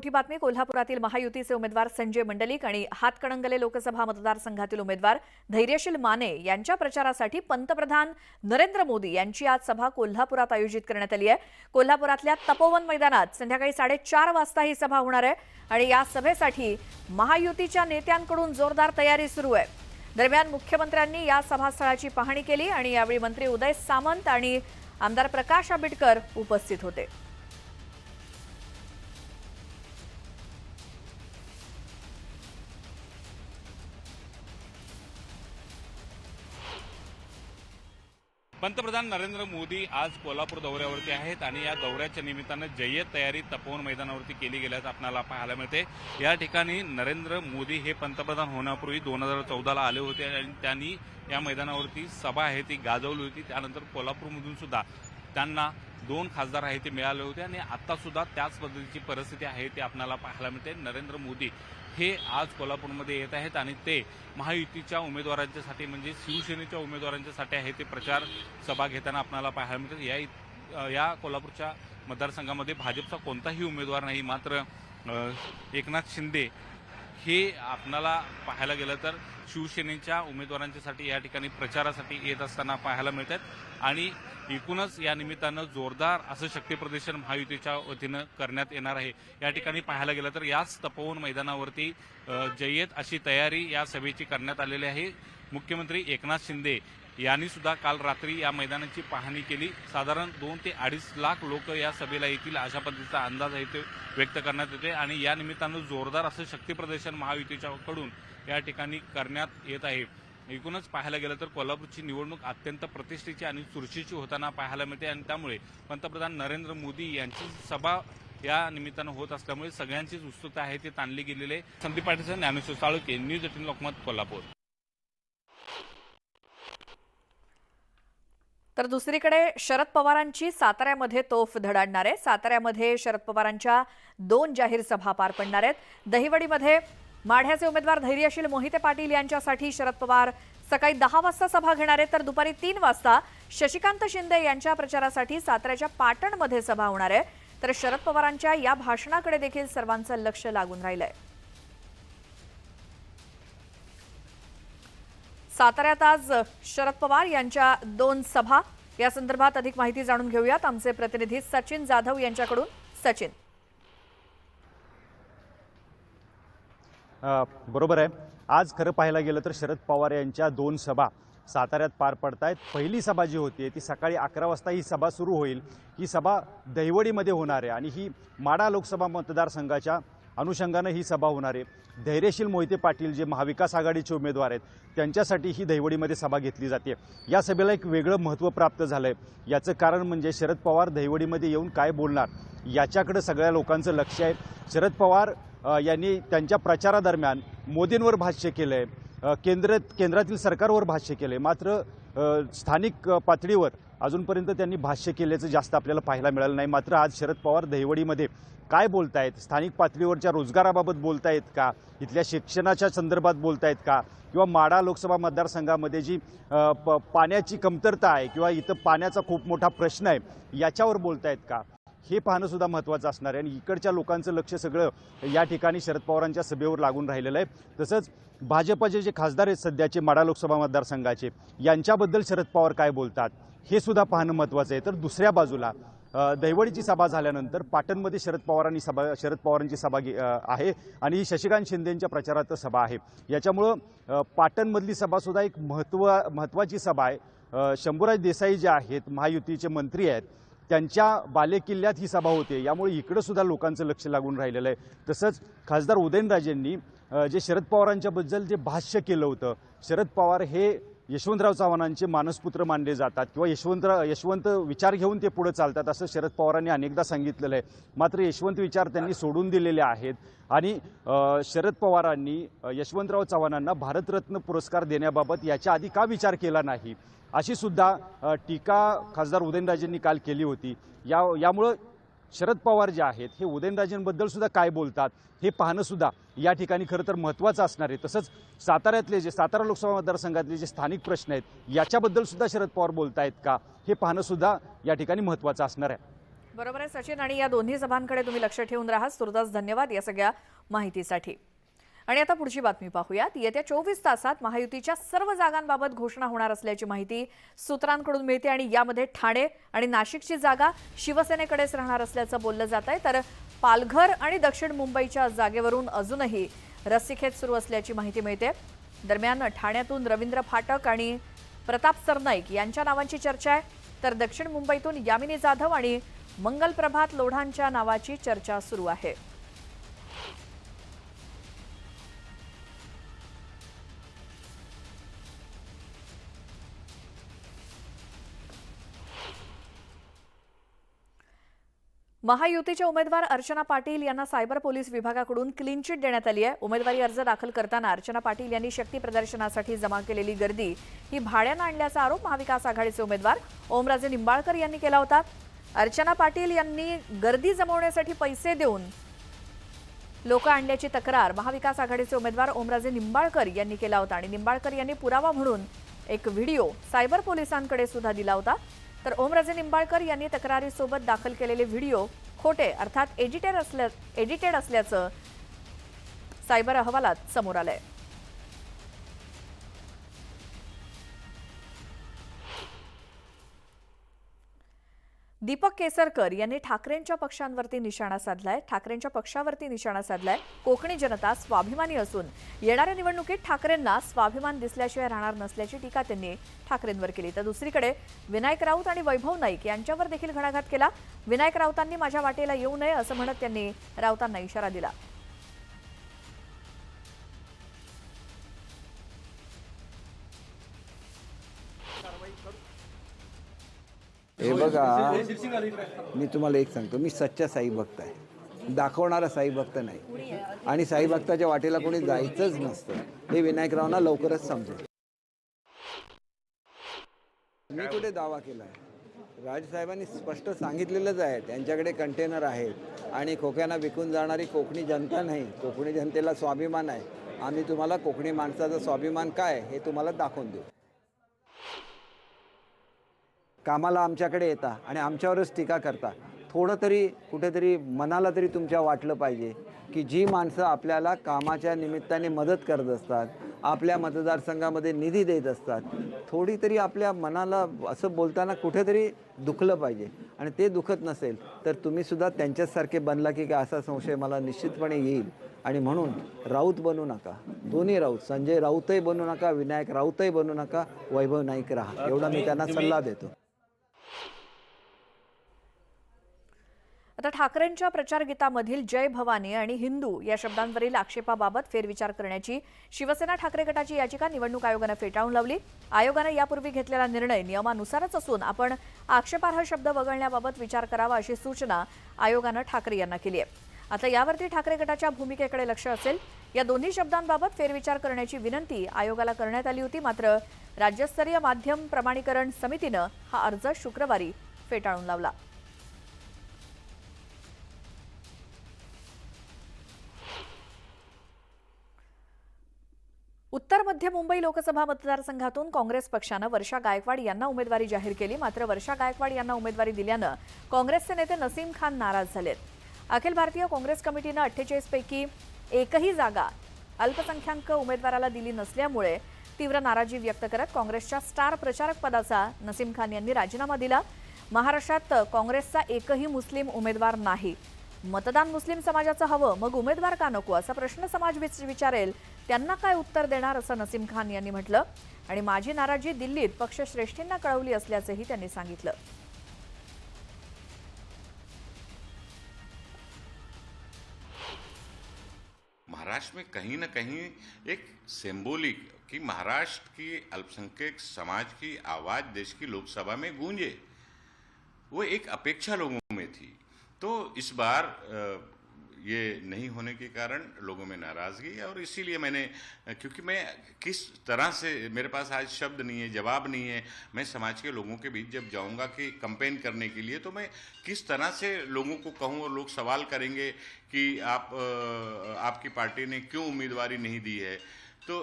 मोठी बातमी कोल्हापुरातील महायुतीचे उमेदवार संजय मंडलिक आणि हातकणंगले लोकसभा मतदारसंघातील उमेदवार धैर्यशील माने यांच्या प्रचारासाठी पंतप्रधान नरेंद्र मोदी यांची आज सभा कोल्हापुरात आयोजित करण्यात आली आहे। कोल्हापुरातल्या तपोवन मैदानात संध्याकाळी 4:30 वाजता ही सभा होणार आहे आणि या सभेसाठी महायुतीच्या नेत्यांकडून जोरदार तयारी सुरू आहे। दरम्यान मुख्यमंत्र्यांनी या सभास्थळाची पाहणी केली आणि यावेळी मंत्री उदय सामंत आणि आमदार प्रकाश आंबेडकर उपस्थित होते। पंतप्रधान नरेंद्र मोदी आज कोल्हापूर दौऱ्यावरती आहेत आणि या दौऱ्याच्या निमित्तानं जय्यत तयारी तपोवन मैदानावरती केली गेल्याचं आपल्याला पाहायला मिळते। या ठिकाणी नरेंद्र मोदी हे पंतप्रधान होण्यापूर्वी 2014ला आले होते आणि त्यांनी या मैदानावरती सभा आहे ती गाजवली होती। त्यानंतर कोल्हापूरमधून सुद्धा त्यांना 2 खासदार आहे ते मिळाले होते आणि आता सुद्धा त्याच पद्धतीची परिस्थिती आहे ती आपल्याला पाहायला मिळते। नरेंद्र मोदी हे आज कोल्हापूरमध्ये येत आहेत आणि ते महायुतीच्या उमेदवारांच्यासाठी म्हणजे शिवसेनेच्या उमेदवारांच्यासाठी आहे ते प्रचार सभा घेताना आपल्याला पाहायला मिळते। या कोल्हापूरच्या मतदारसंघामध्ये भाजपचा कोणताही उमेदवार नाही, मात्र एकनाथ शिंदे हे आपल्याला पाहायला गेलं तर शिवसेनेच्या उमेदवारांच्यासाठी या ठिकाणी प्रचारासाठी येत असताना पाहायला मिळतात आणि एकूणच या निमित्तानं जोरदार असं शक्तीप्रदर्शन महायुतीच्या वतीनं करण्यात येणार आहे। या ठिकाणी पाहायला गेलं तर याच तपोवन मैदानावरती जय्यत अशी तयारी या सभेची करण्यात आलेली आहे। मुख्यमंत्री एकनाथ शिंदे यांनी सुद्धा काल रात्री या मैदानाची पाहणी केली। साधारण 2 ते 2.5 लाख लोक या सभेला येतील अशा पद्धतीचा अंदाज आहे ते व्यक्त करण्यात येते आणि या निमित्तानं जोरदार असं शक्तीप्रदर्शन महायुतीच्याकडून या ठिकाणी करण्यात येत आहे। एकूणच पाहायला गेलं तर कोल्हापूरची निवडणूक अत्यंत प्रतिष्ठेची आणि चुरशीची होताना पाहायला मिळते आणि त्यामुळे पंतप्रधान नरेंद्र मोदी यांची सभा या निमित्तानं होत असल्यामुळे सगळ्यांचीच उत्सुकता आहे ती ताणली गेलेली आहे। संदीप पाटील, ज्ञानेश्वर साळुंखे, न्यूज 18 लोकमत, कोल्हापूर। तर दुसरीकडे शरद पवारांची साताऱ्यामध्ये तोफ धडाडणार आहे। साताऱ्यामध्ये शरद पवारांच्या 2 जाहीर सभा पार पडणार आहेत। दहिवडीमध्ये माढ्याचे उमेदवार धैर्यशील मोहिते पाटील यांच्यासाठी शरद पवार सकाळी 10 वाजता सभा घेणार आहेत, तर दुपारी 3 वाजता शशिकांत शिंदे यांच्या प्रचारासाठी साताऱ्याच्या पाटणमध्ये सभा होणार आहे। तर शरद पवारांच्या या भाषणाकडे देखील सर्वांचं लक्ष लागून राहिलंय। साताऱ्यात आज शरद पवार यांच्या 2 सभा, या संदर्भात अधिक माहिती जाणून घेऊयात आमचे प्रतिनिधी सचिन जाधव यांच्याकडून। सचिन, बरोबर आहे। आज खरं पाहायला गेलं तर शरद पवार यांच्या 2 सभा साताऱ्यात पार पडतायत। पहिली सभा जी होती ती सकाळी 11 वाजता ही सभा सुरू होईल। ही सभा दहिवडीमध्ये होणार आहे आणि ही माढा लोकसभा मतदारसंघाच्या अनुषंगाने ही सभा होणार आहे। धैर्यशील मोहिते पाटील जे महाविकास आघाडीचे उमेदवार आहेत त्यांच्यासाठी ही दहिवडीमध्ये सभा घेतली जाते। या सभेला एक वेगळं महत्त्व प्राप्त झालंय। याचं कारण म्हणजे शरद पवार दहिवडीमध्ये येऊन काय बोलणार याच्याकडे सगळ्या लोकांचं लक्ष आहे। शरद पवार यांनी त्यांच्या प्रचारादरम्यान मोदींवर भाष्य केलंय, केंद्रातील सरकारवर भाष्य केलंय, मात्र स्थानिक पातळीवर अजूनपर्यंत त्यांनी भाष्य केल्याचं जास्त आपल्याला पाहायला मिळालं नाही। मात्र आज शरद पवार दहिवडीमध्ये काय बोलतायत, स्थानिक पातळीवरच्या रोजगाराबाबत बोलतायत का, इथल्या शिक्षणाच्या संदर्भात बोलतायत का, किंवा माढा लोकसभा मतदारसंघामध्ये जी पाण्याची कमतरता आहे किंवा इथं पाण्याचा खूप मोठा प्रश्न आहे याच्यावर बोलतायत का, हे पाहणं सुद्धा महत्त्वाचं असणार आहे। आणि इकडच्या लोकांचं लक्ष सगळं या ठिकाणी शरद पवारांच्या सभेवर लागून राहिलेलं आहे। तसंच भाजपचे जे खासदार आहेत सध्याचे माढा लोकसभा मतदारसंघाचे, यांच्याबद्दल शरद पवार काय बोलतात हे सुद्धा पाहणं महत्त्वाचं आहे। तर दुसऱ्या बाजूला दहिवडीची सभा झाल्यानंतर पाटणमध्ये शरद पवारांची सभा आहे आणि ही शशिकांत शिंदेंच्या प्रचारार्थ सभा आहे। याच्यामुळं पाटणमधली सभासुद्धा एक महत्त्वाची सभा आहे। शंभूराज देसाई जे आहेत महायुतीचे मंत्री आहेत त्यांच्या बालेकिल्ल्यात ही सभा होते, यामुळे इकडे सुद्धा लोकांचं लक्ष लागून राहिलेलं आहे। तसंच खासदार उदयनराजेंनी जे शरद पवारांच्याबद्दल जे भाष्य केलं होतं, शरद पवार हे यशवंतराव चव्हाणांचे मानसपुत्र मानले जातात किंवा यशवंत विचार घेऊन ते पुढे चालतात असं शरद पवारांनी अनेकदा सांगितलेलं आहे। मात्र यशवंत विचार त्यांनी सोडून दिलेले आहेत आणि शरद पवारांनी यशवंतराव चव्हाणांना भारतरत्न पुरस्कार देण्याबाबत याच्या आधी का विचार केला नाही अशी सुद्धा टीका खासदार उदयनराजेंनी काल केली होती। यामुळे शरद पवार जे आहेत हे उदयनराजेंबद्दल सुद्धा काय बोलतात हे पाहणं सुद्धा या ठिकाणी खरं तर महत्त्वाचं असणार आहे। तसंच सातारा लोकसभा मतदारसंघातले जे स्थानिक प्रश्न आहेत याच्याबद्दल सुद्धा शरद पवार बोलतायत का हे पाहणं सुद्धा या ठिकाणी महत्त्वाचं असणार आहे। बरोबर आहे सचिन, आणि या दोन्ही सभांकडे तुम्ही लक्ष ठेवून राहा. तुर्तास धन्यवाद या सगळ्या माहितीसाठी. आणि आता पुढची बातमी पाहूयात. येत्या 24 तासात महायुतीच्या सर्व जागांबाबत घोषणा होणार असल्याची माहिती सूत्रांकडून मिळते आणि यामध्ये ठाणे आणि नाशिकची जागा शिवसेनेकडेच राहणार असल्याचं बोललं जात आहे. तर पालघर आणि दक्षिण मुंबईच्या जागेवरून अजूनही रस्सीखेच सुरू असल्याची माहिती मिळते. दरम्यान ठाण्यातून रवींद्र फाटक आणि प्रताप सरनाईक यांच्या नावांची चर्चा आहे, तर दक्षिण मुंबईतून यामिनी जाधव आणि मंगल प्रभात लोढांच्या नावाची चर्चा सुरू आहे. महायुतीच्या उमेदवार अर्चना पाटील यांना सायबर पोलीस विभागाकडून क्लीन चिट देण्यात आली आहे. उमेदवारी अर्ज दाखल करताना अर्चना पाटील यांनी शक्ती प्रदर्शनासाठी जमा केलेली गर्दी ही भाड्यानं आणल्याचा आरोप महाविकास आघाडीचे उमेदवार ओमराजे निंबाळकर यांनी केला होता. अर्चना पाटील यांनी गर्दी जमवण्यासाठी पैसे देऊन लोक आणल्याची तक्रार महाविकास आघाडीचे उमेदवार ओमराजे निंबाळकर यांनी केला होता आणि निंबाळकर यांनी पुरावा म्हणून एक व्हिडिओ सायबर पोलिसांकडे सुद्धा दिला होता. तर ओमराजे निंबाळकर यांनी तक्रारीसोबत दाखल केलेले व्हिडिओ खोटे अर्थात एडिटेड असल्याचं सायबर अहवालात समोर आलंय. दीपक केसरकर यांनी ठाकरेंच्या पक्षांवरती निशाणा साधलाय. ठाकरेंच्या पक्षावरती निशाणा साधलाय. कोकणी जनता स्वाभिमानी असून येणाऱ्या निवडणुकीत ठाकरेंना स्वाभिमान दिसल्याशिवाय राहणार नसल्याची टीका त्यांनी ठाकरेंवर केली. तर दुसरीकडे विनायक राऊत आणि वैभव नाईक यांच्यावर देखील घणाघात केला. विनायक राऊतांनी माझ्या वाटेला येऊ नये असं म्हणत त्यांनी राऊतांना इशारा दिला. हे बघा, मी तुम्हाला एक सांगतो, मी सच्चा साई भक्त आहे, दाखवणारा साई भक्त नाही. आणि साई भक्ताच्या वाटेला कोणी जायचंच नसतं हे विनायकरावांना लवकरच समजेल. मी कुठे दावा केला आहे? राजसाहेबांनी स्पष्ट सांगितलेलंच आहे, त्यांच्याकडे कंटेनर आहेत आणि खोक्यांना विकून जाणारी कोकणी जनता नाही, कोकणी जनतेला स्वाभिमान आहे. आम्ही तुम्हाला कोकणी माणसाचा स्वाभिमान काय हे तुम्हाला दाखवून देऊ. कामाला आमच्याकडे येता आणि आमच्यावरच टीका करता. थोडं तरी कुठेतरी मनाला तरी तुमच्या वाटलं पाहिजे की जी माणसं आपल्याला कामाच्या निमित्ताने मदत करत असतात, आपल्या मतदारसंघामध्ये निधी देत असतात, थोडी तरी आपल्या मनाला असं बोलताना कुठेतरी दुखलं पाहिजे. आणि ते दुखत नसेल तर तुम्हीसुद्धा त्यांच्याचसारखे बनला की काय असा संशय मला निश्चितपणे येईल. आणि म्हणून राऊत बनू नका, दोन्ही राऊत, संजय राऊतही बनू नका, विनायक राऊतही बनू नका, वैभव नाईक राहा, एवढा मी त्यांना सल्ला देतो. आता ठाकरेंच्या प्रचार गीतामधील जय भवानी आणि हिंदू या शब्दांवरील आक्षेपाबाबत फेरविचार करण्याची शिवसेना ठाकरे गटाची याचिका निवडणूक आयोगानं फेटाळून लावली. आयोगानं यापूर्वी घेतलेला निर्णय नियमानुसारच असून आपण आक्षेपार्ह शब्द वगळण्याबाबत विचार करावा अशी सूचना आयोगानं ठाकरे यांना केली आहे. आता यावरती ठाकरे गटाच्या भूमिकेकडे लक्ष असेल. या दोन्ही शब्दांबाबत फेरविचार करण्याची विनंती आयोगाला करण्यात आली होती, मात्र राज्यस्तरीय माध्यम प्रमाणीकरण समितीनं हा अर्ज शुक्रवारी फेटाळून लावला. उत्तर मध्य मुंबई लोकसभा मतदारसंघातून काँग्रेस पक्षानं वर्षा गायकवाड यांना उमेदवारी जाहीर केली. मात्र वर्षा गायकवाड यांना उमेदवारी दिल्यानं काँग्रेसचे नेते नसीम खान नाराज झालेत. अखिल भारतीय काँग्रेस कमिटीनं 48 पैकी एकही जागा अल्पसंख्याक उमेदवाराला दिली नसल्यामुळे तीव्र नाराजी व्यक्त करत काँग्रेसच्या स्टार प्रचारक पदाचा नसीम खान यांनी राजीनामा दिला. महाराष्ट्रात काँग्रेसचा एकही मुस्लिम उमेदवार नाही. मतदान मुस्लिम समाजाचं हवं, मग उमेदवार का नको असा प्रश्न समाज विचारेल, त्यांना काय उत्तर देणार असं नसीम खान यांनी म्हटलं. आणि माझी नाराजी दिल्लीत पक्षश्रेष्ठींना कळवली असल्याचंही त्यांनी सांगितलं. महाराष्ट्र में कहीं ना कहीं एक सिंबॉलिक कि महाराष्ट्र की अल्पसंख्यक समाज की आवाज़ देश की लोकसभा में गूंजे, वो एक अपेक्षा लोगों में थी. तो इस बार ये नहीं होने के कारण लोगों में नाराज़गी है. और इसीलिए मैंने, क्योंकि मैं किस तरह से, मेरे पास आज शब्द नहीं है, जवाब नहीं है, मैं समाज के लोगों के बीच जब जाऊंगा कि कैंपेन करने के लिए, तो मैं किस तरह से लोगों को कहूं. और लोग सवाल करेंगे कि आपकी पार्टी ने क्यों उम्मीदवारी नहीं दी है, तो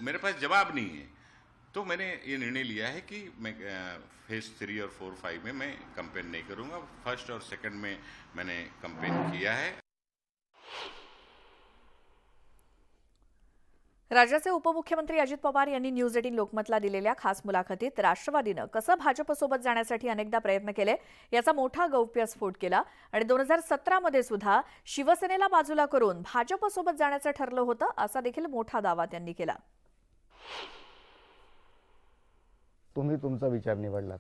मेरे पास जवाब नहीं है. तो मैंने ये निर्णय लिया है कि मैं फेज 3 और 4, 5 में मैं कैंपेन नहीं करूंगा। फर्स्ट और सेकंड में मैंने कैंपेन किया है। राज्याचे उपमुख्यमंत्री अजित पवार यांनी न्यूज 18 लोकमतला दिलेल्या खास मुलाखतीत राष्ट्रवादीनं कसं भाजपसोबत जाण्यासाठी अनेकदा प्रयत्न केले याचा मोठा गौप्यस्फोट केला आणि 2017 मध्ये सुद्धा शिवसेनेला बाजूला करून भाजपसोबत जाण्याचं ठरलं होतं असा देखील मोठा दावा त्यांनी केला। तुम्ही तुमचा विचार निवडलात,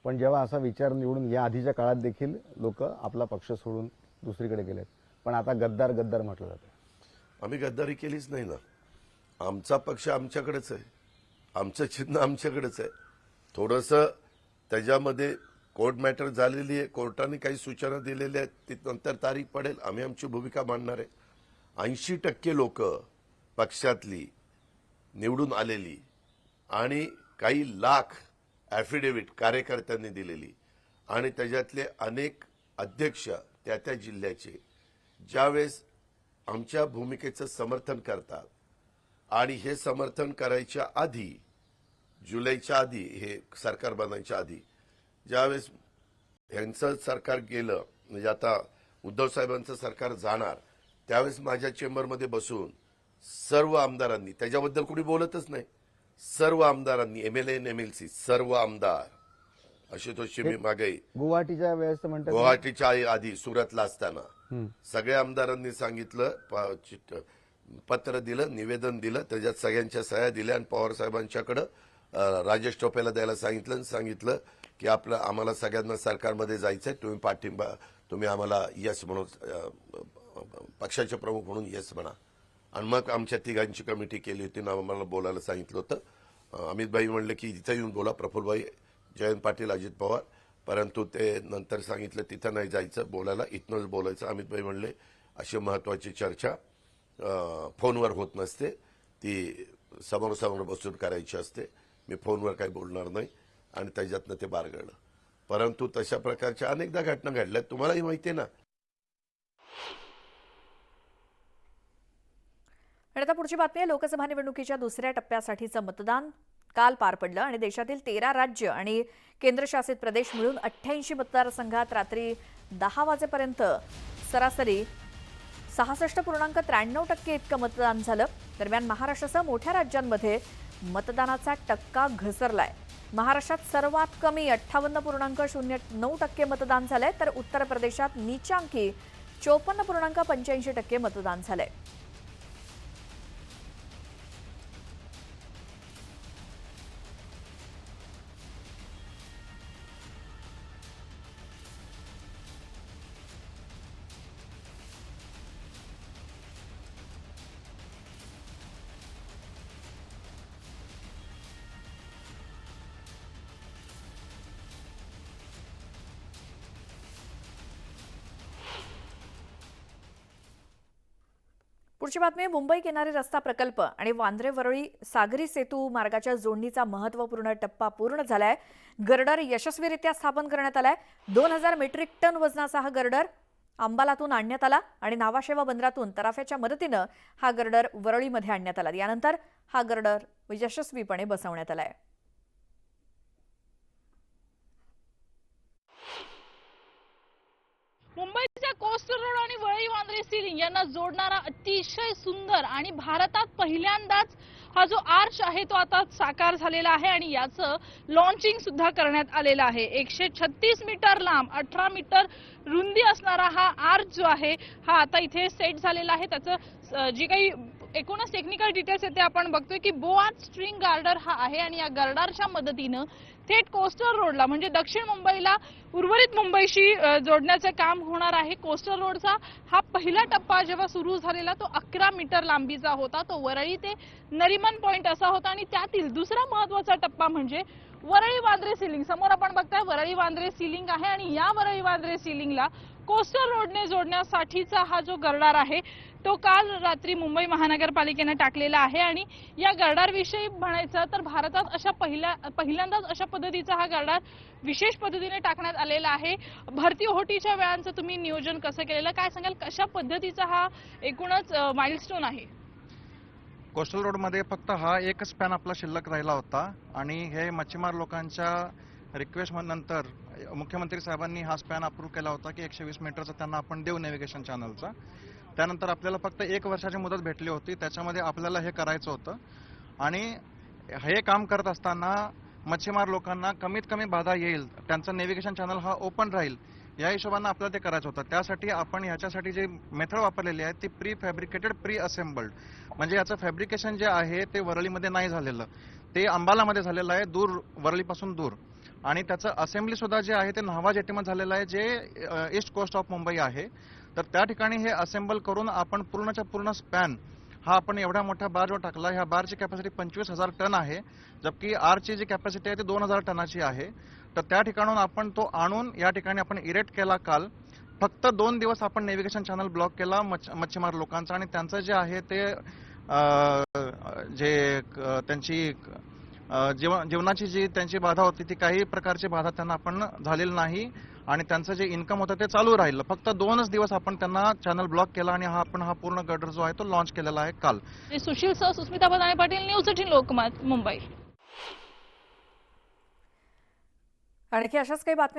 पण जेव्हा असा विचार निवडून या आधीच्या काळात देखील लोक आपला पक्ष सोडून दुसरीकडे गेलेत, पण आता गद्दार गद्दार म्हटलं जातं। आम्ही गद्दारी केलीच नाही ना। आमचा पक्ष आमच्याकडेच आहे, आमचं चिन्ह आमच्याकडेच आहे। थोडंसं त्याच्यामध्ये कोर्ट मॅटर झालेली आहे, कोर्टाने काही सूचना दिलेल्या आहेत, ती नंतर तारीख पडेल, आम्ही आमची भूमिका मांडणार आहे। 80% लोक पक्षातली निवडून आलेली आणि काही लाख ॲफिडेव्हिट कार्यकर्त्यांनी दिलेली आणि त्याच्यातले अनेक अध्यक्ष त्या जिल्ह्याचे ज्यावेळेस आमच्या भूमिकेचं समर्थन करतात आणि हे समर्थन करायच्या आधी, जुलैच्या आधी, हे सरकार बनायच्या आधी, ज्यावेळेस ह्यांचं सरकार गेलं, म्हणजे आता उद्धव साहेबांचं सरकार जाणार, त्यावेळेस माझ्या चेंबरमध्ये बसून सर्व आमदारांनी, त्याच्याबद्दल कुणी बोलतच नाही, सर्व आमदारांनी, MLA आणि MLC सर्व आमदार, आशुतोष शिंदे मागे गुवाहाटीच्या वेळेस म्हणतात, गुवाहाटीच्या आधी सुरतला असताना सगळ्या आमदारांनी सांगितलं, पत्र दिलं, निवेदन दिलं, त्याच्यात सगळ्यांच्या सह्या दिल्या आणि पवार साहेबांच्याकडे राजेश टोपेला द्यायला सांगितलं की आम्हाला सगळ्यांना सरकारमध्ये जायचंय, तुम्ही पाठिंबा, तुम्ही आम्हाला यस म्हणून, पक्षाचे प्रमुख म्हणून यस म्हणा। आणि मग आमच्या तिघांची कमिटी केली होती ना, आम्हाला बोलायला सांगितलं होतं। अमितभाई म्हणले की इथं येऊन बोला, प्रफुल्लभाई, जयंत पाटील, अजित पवार, परंतु ते नंतर सांगितलं तिथं नाही जायचं बोलायला, इथनंच बोलायचं। अमितभाई म्हणले अशी महत्वाची चर्चा फोनवर होत नसते, ती समोरासमोर बसून करायची असते, मी फोनवर काही बोलणार नाही, आणि त्याच्यातनं ते बारगळलं। परंतु तशा प्रकारच्या अनेकदा घटना घडल्या, तुम्हालाही माहिती आहे ना। आणि आता पुढची बातमी आहे, लोकसभा निवडणुकीच्या दुसऱ्या टप्प्यासाठीचं मतदान काल पार पडलं आणि देशातील 13 राज्य आणि केंद्रशासित प्रदेश मिळून 88 मतदारसंघात रात्री 10 वाजेपर्यंत सरासरी 66.93% इतकं मतदान झालं। दरम्यान महाराष्ट्रासह मोठ्या राज्यांमध्ये मतदानाचा टक्का घसरलाय। महाराष्ट्रात सर्वात कमी 58.09% मतदान झालंय, तर उत्तर प्रदेशात नीचांकी 54.85% मतदान झालंय। पुढची बातमी, मुंबई किनारी रस्ता प्रकल्प आणि वांद्रे वरळी सागरी सेतू मार्गाच्या जोडणीचा महत्त्वपूर्ण टप्पा पूर्ण झालाय। गर्डर यशस्वीरित्या स्थापन करण्यात आलाय। 2000 मेट्रिक टन वजनाचा हा गर्डर अंबालातून आणण्यात आला आणि नावाशेवा बंदरातून तराफ्याच्या मदतीनं हा गर्डर वरळीमध्ये आणण्यात आला। यानंतर हा गर्डर यशस्वीपणे बसवण्यात आलाय। मुंबईच्या कोस्टल रोड आणि वरळी वांद्रे सी लिंक यांना जोडणारा अतिशय सुंदर आणि भारतात पहिल्यांदाच हा जो आर्च आहे तो आता साकार झालेला आहे आणि याचं लॉन्चिंग सुद्धा करण्यात आलेलं आहे। 136 मीटर लांब, 18 मीटर रुंदी असणारा हा आर्च जो आहे हा आता इथे सेट झालेला आहे। त्याचं जी काही एकूणच टेक्निकल डिटेल्स आहेत ते आपण बघतोय की बोआर्च स्ट्रिंग गार्डर हा आहे आणि या गार्डरच्या मदतीनं थेट कोस्टल रोडला म्हणजे दक्षिण मुंबईला उर्वरित मुंबईशी जोडण्याचं काम होणार आहे। कोस्टल रोडचा हा पहिला टप्पा जेव्हा सुरू झालेला तो 11 मीटर लांबीचा होता, तो वरळी ते नरिमन पॉइंट असा होता आणि त्यातील दुसरा महत्त्वाचा टप्पा म्हणजे वरळी वांद्रे सीलिंग। समोर आपण बघताय वरळी वांद्रे सीलिंग आहे आणि या वरळी वांद्रे सीलिंगला कोस्टल रोडने जोडण्यासाठीचा हा जो गर्डर आहे तो काल रात्री मुंबई महानगरपालिकेने टाकलेला आहे आणि या गर्डरविषयी म्हणायचं तर भारतात अशा पहिल्यांदाच अशा पद्धतीचा हा गर्डर विशेष पद्धतीने टाकण्यात आलेला आहे। भरती ओहोटीच्या वेळांचं तुम्ही नियोजन कसं केलेलं, काय सांगाल, कशा पद्धतीचा हा एकूणच माइलस्टोन आहे? कोस्टल रोडमध्ये फक्त हा एकच स्पॅन आपला शिल्लक राहिला होता आणि हे मच्छीमार लोकांच्या रिक्वेस्ट नंतर मुख्यमंत्री साहेबांनी हा स्पॅन अप्रूव्ह केला होता की 120 मीटरचा त्यांना आपण देऊ नेव्हिगेशन चॅनलचा. त्यानंतर आपल्याला फक्त 1 वर्षाची मुदत भेटली होती, त्याच्यामध्ये आपल्याला हे करायचं होतं आणि हे काम करत असताना मच्छीमार लोकांना कमीत कमी बाधा येईल, त्यांचं नेव्हिगेशन चॅनल हा ओपन राहील या हिशोबानं आपल्याला ते करायचं होतं. त्यासाठी आपण ह्याच्यासाठी जी मेथड वापरलेली आहे ती प्री फॅब्रिकेटेड प्री असेंबल्ड, म्हणजे याचं फॅब्रिकेशन जे आहे ते वरळीमध्ये नाही झालेलं, ते अंबालामध्ये झालेलं आहे, दूर वरळीपासून दूर. आणि त्याचं असेंब्ली सुद्धा जे आहे ते न्हावा जेटीमध्ये झालेलं आहे, जे ईस्ट कोस्ट ऑफ मुंबई आहे. तर त्या ठिकाणी हे असेंबल करून आपण पूर्णच्या पूर्ण स्पॅन हा आपण एवढ्या मोठ्या बारवर टाकला. ह्या बारची कॅपॅसिटी 25,000 टन आहे, जबकि आरची जी कॅपॅसिटी आहे ती 2,000 टनाची आहे. तर त्या ठिकाणून आपण तो आणून या ठिकाणी आपण इरेक्ट केला काल. फक्त 2 दिवस आपण नेव्हिगेशन चॅनल ब्लॉक केला मच्छीमार लोकांचा आणि त्यांचं जे आहे ते त्यांची जीवनाची जी त्यांची बाधा होती ती काही प्रकारची बाधा त्यांना आपण झालेली नाही आणि त्यांचं जे इन्कम होतं ते चालू राहिलं. फक्त 2च दिवस आपण त्यांना चॅनल ब्लॉक केला आणि हा पूर्ण गटर जो आहे तो लॉन्च केलेला आहे काल. सुशील सह सुस्मिता बदाने पाटील, न्यूज 18 लोकमत, मुंबई. आणखी अशाच काही बातम्या